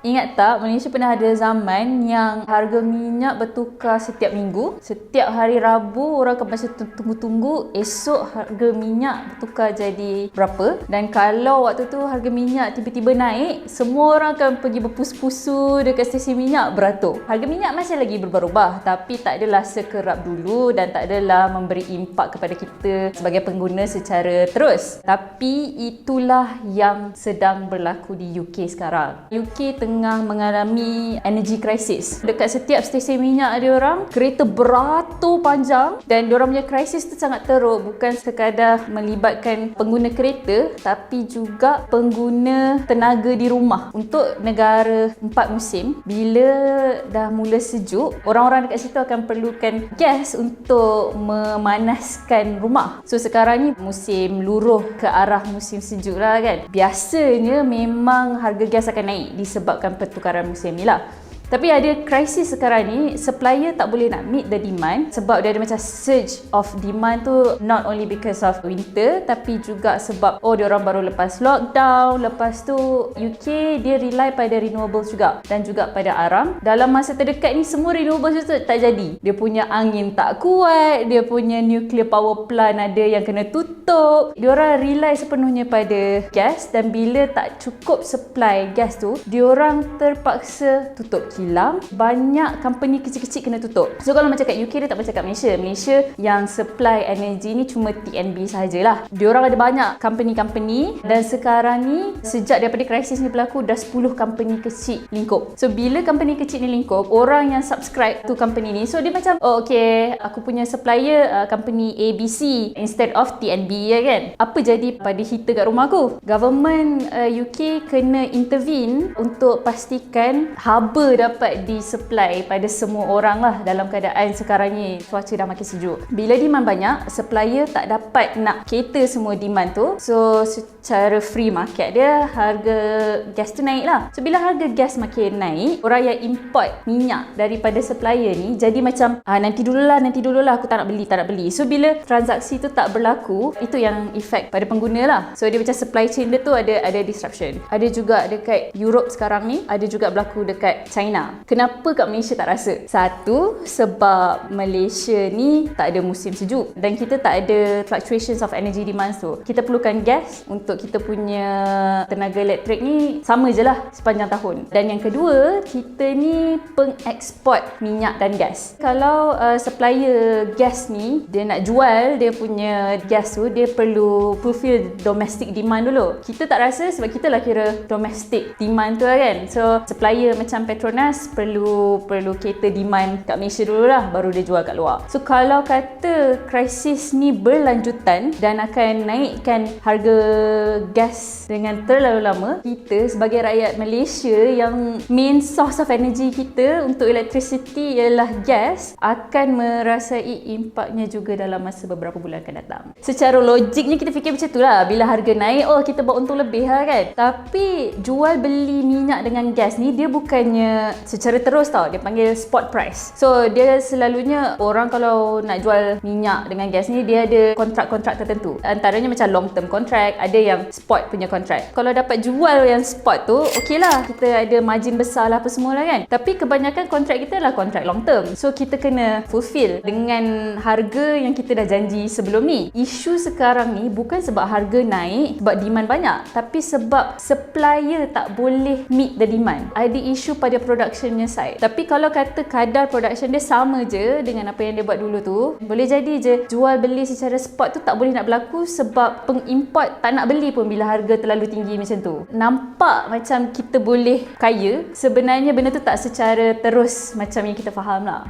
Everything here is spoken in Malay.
Ingat tak, Malaysia pernah ada zaman yang harga minyak bertukar setiap minggu. Setiap hari Rabu, orang akan macam tunggu-tunggu esok harga minyak bertukar jadi berapa. Dan kalau waktu tu harga minyak tiba-tiba naik, semua orang akan pergi berpusu-pusu dekat stesen minyak beratur. Harga minyak masih lagi berubah-ubah, tapi tak adalah sekerap dulu dan tak adalah memberi impak kepada kita sebagai pengguna secara terus. Tapi itulah yang sedang berlaku di UK sekarang. UK tengah mengalami energy crisis. Dekat setiap stesen minyak dia orang, kereta beratur panjang dan dia orang punya krisis tu sangat teruk, bukan sekadar melibatkan pengguna kereta tapi juga pengguna tenaga di rumah. Untuk negara 4 musim, bila dah mula sejuk, orang-orang dekat situ akan perlukan gas untuk memanaskan rumah. So sekarang ni musim luruh ke arah musim sejuk lah kan. Biasanya memang harga gas akan naik disebabkan pertukaran musim ni lah. Tapi ada krisis sekarang ni, supplier tak boleh nak meet the demand sebab dia ada macam surge of demand tu, not only because of winter tapi juga sebab dia orang baru lepas lockdown. Lepas tu UK dia rely pada renewables juga dan juga pada aram. Dalam masa terdekat ni semua renewables tu tak jadi. Dia punya angin tak kuat, dia punya nuclear power plant ada yang kena tutup. Dia orang rely sepenuhnya pada gas dan bila tak cukup supply gas tu, dia orang terpaksa tutup kilang. Banyak company kecil-kecil kena tutup. So kalau macam kat UK, dia tak macam kat Malaysia. Malaysia yang supply energy ni cuma TNB sahajalah. Diorang ada banyak company-company dan sekarang ni sejak daripada krisis ni berlaku dah 10 company kecil lingkup. So bila company kecil ni lingkup, orang yang subscribe to company ni, so dia macam okay, aku punya supplier company ABC instead of TNB ya kan. Apa jadi pada heater kat rumah aku? Government UK kena intervene untuk pastikan haba dapat disupply pada semua orang lah dalam keadaan sekarang ni cuaca dah makin sejuk. Bila demand banyak, supplier tak dapat nak cater semua demand tu. So secara free market dia, harga gas tu naik lah. So bila harga gas makin naik, orang yang import minyak daripada supplier ni jadi macam nanti dululah aku tak nak beli. So bila transaksi tu tak berlaku, itu yang efek pada pengguna lah. So dia macam supply chain dia tu ada disruption. Ada juga dekat Europe sekarang ni, ada juga berlaku dekat China. Kenapa kat Malaysia tak rasa? Satu, sebab Malaysia ni tak ada musim sejuk dan kita tak ada fluctuations of energy demand tu. Kita perlukan gas untuk kita punya tenaga elektrik ni sama je lah sepanjang tahun. Dan yang kedua, kita ni pengeksport minyak dan gas. Kalau supplier gas ni dia nak jual dia punya gas tu, dia perlu fulfill domestic demand dulu. Kita tak rasa sebab kita lah kira domestic demand tu lah kan. So supplier macam Petronas perlu cater demand kat Malaysia dulu lah, baru dia jual kat luar. So kalau kata krisis ni berlanjutan dan akan naikkan harga gas dengan terlalu lama, kita sebagai rakyat Malaysia yang main source of energy kita untuk electricity ialah gas, akan merasai impaknya juga dalam masa beberapa bulan akan datang. Secara logiknya kita fikir macam tu lah, bila harga naik kita buat untung lebih lah kan. Tapi jual beli minyak dengan gas ni dia bukannya secara terus tau, dia panggil spot price. So dia selalunya orang kalau nak jual minyak dengan gas ni, dia ada kontrak-kontrak tertentu. Antaranya macam long term contract, ada yang spot punya contract. Kalau dapat jual yang spot tu, okey lah, kita ada margin besar lah apa semua lah kan. Tapi kebanyakan kontrak kita lah kontrak long term. So kita kena fulfill dengan harga yang kita dah janji sebelum ni. Isu sekarang ni bukan sebab harga naik sebab demand banyak, tapi sebab supplier tak boleh meet the demand. Ada isu pada productionnya side. Tapi kalau kata kadar production dia sama je dengan apa yang dia buat dulu tu, boleh jadi je jual beli secara spot tu tak boleh nak berlaku sebab pengimport tak nak beli pun bila harga terlalu tinggi macam tu. Nampak macam kita boleh kaya, sebenarnya benda tu tak secara terus macam yang kita faham lah.